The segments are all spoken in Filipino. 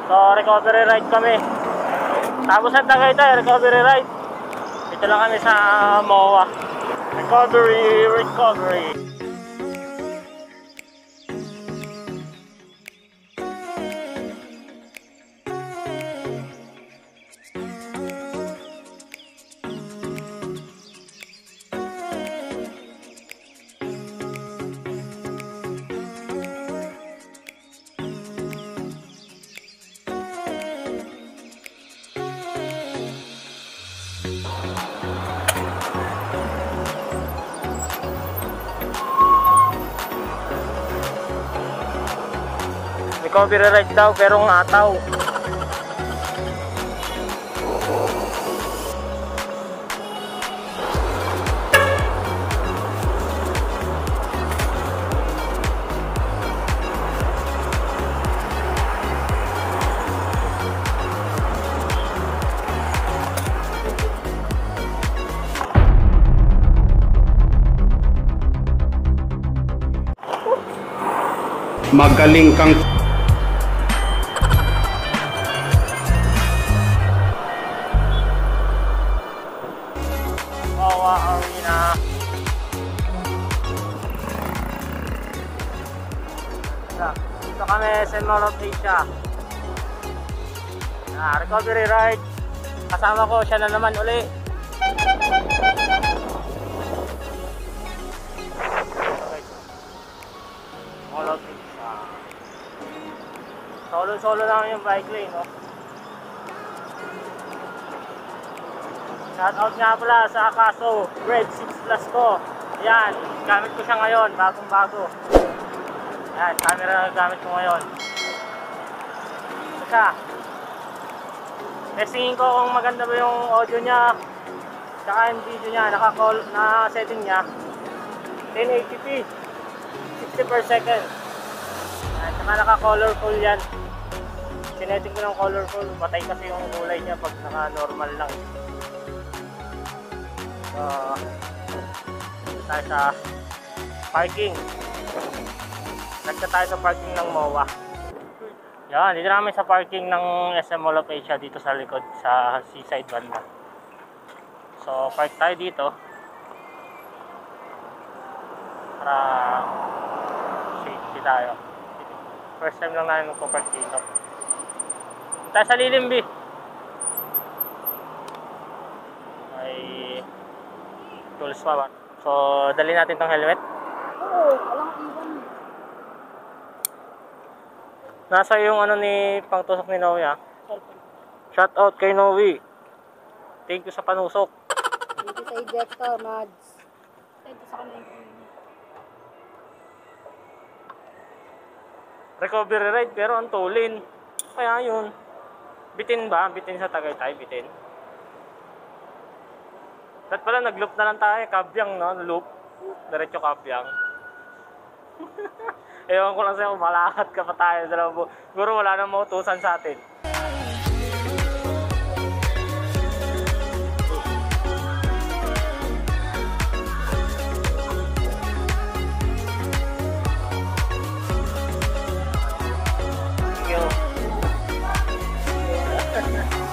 So, recovery ride kami. Tapos sa Tagaytay, recovery ride. Dito lang kami sa MOA. Recovery. Recovery ride daw pero ngataw. Magaling kang MOA Arena. Dito kami sa Mall of Asia. Recovery ride. Kasama ko siya na naman uli. Mall of Asia. Solo lang yung bike lane, no? Shoutout nga pala sa Akaso Red 6 Plus ko. Ayan, gamit ko siya ngayon, bagong-bago. Ayan, camera gamit ko ngayon. Saka, testingin ko kung maganda ba yung audio niya, saka yung video niya, naka-setting niya 1080p 60 per second. Ayan, saka naka-colorful yan. Sineting ko ng colorful, patay kasi yung kulay niya pag naka-normal lang. So, tayo sa parking. Nagka tayo sa parking ng MOA. Yan, dito namin sa parking ng SM Mall of Asia dito sa likod sa seaside banda. So, park tayo dito para safety tayo. First time lang namin magpa-park dito. Tayo sa Lilimbi. May tools pa ba? So, dali natin tong helmet. Oo, walang iwan. Nasa yung ano ni pangtusok ni Noe, ha? Shout out kay Noe. Thank you sa panusok. Thank you sa ejector, Mads. Thank you sa kanila. Recovery ride pero ang tulin. Kaya yun. Bitin ba? Bitin sa Tagaytay, bitin. Dapat pala nag-loop na lang tayo, kabyang, no? Loop. Diretso kabyang. Ewan ko lang sa'yo, malakad ka pa tayo. Siguro wala nang mautusan sa atin. Thank you.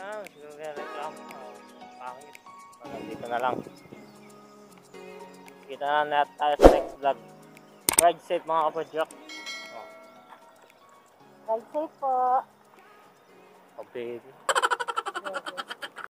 Siguro kaya reklamo. Pangit. Dito na lang. Kita na natin tayo sa next vlog. Ride safe mga kapadyak. Ride safe po. Oh baby.